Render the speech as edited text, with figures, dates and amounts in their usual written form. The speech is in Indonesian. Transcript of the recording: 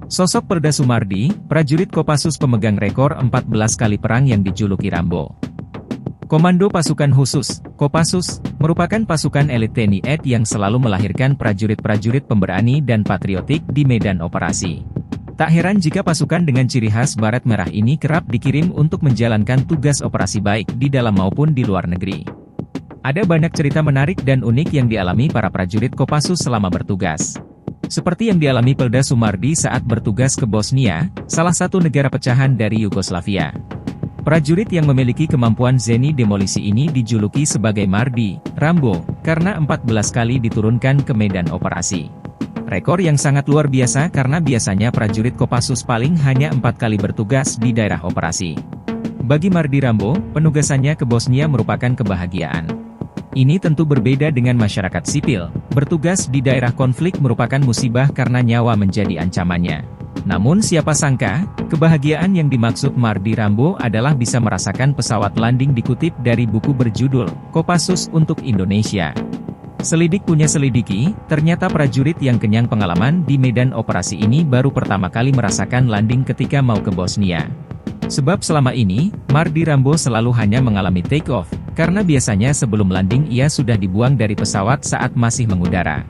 Sosok Pelda Sumardi, prajurit Kopassus pemegang rekor 14 kali perang yang dijuluki Rambo. Komando Pasukan Khusus, Kopassus, merupakan pasukan elit TNI AD yang selalu melahirkan prajurit-prajurit pemberani dan patriotik di medan operasi. Tak heran jika pasukan dengan ciri khas baret merah ini kerap dikirim untuk menjalankan tugas operasi baik di dalam maupun di luar negeri. Ada banyak cerita menarik dan unik yang dialami para prajurit Kopassus selama bertugas. Seperti yang dialami Pelda Sumardi saat bertugas ke Bosnia, salah satu negara pecahan dari Yugoslavia. Prajurit yang memiliki kemampuan zeni demolisi ini dijuluki sebagai Mardi, Rambo, karena 14 kali diturunkan ke medan operasi. Rekor yang sangat luar biasa karena biasanya prajurit Kopassus paling hanya 4 kali bertugas di daerah operasi. Bagi Mardi Rambo, penugasannya ke Bosnia merupakan kebahagiaan. Ini tentu berbeda dengan masyarakat sipil, bertugas di daerah konflik merupakan musibah karena nyawa menjadi ancamannya. Namun siapa sangka, kebahagiaan yang dimaksud Mardi Rambo adalah bisa merasakan pesawat landing dikutip dari buku berjudul, Kopassus untuk Indonesia. Selidik punya selidiki, ternyata prajurit yang kenyang pengalaman di medan operasi ini baru pertama kali merasakan landing ketika mau ke Bosnia. Sebab selama ini, Mardi Rambo selalu hanya mengalami take off, karena biasanya sebelum landing ia sudah dibuang dari pesawat saat masih mengudara.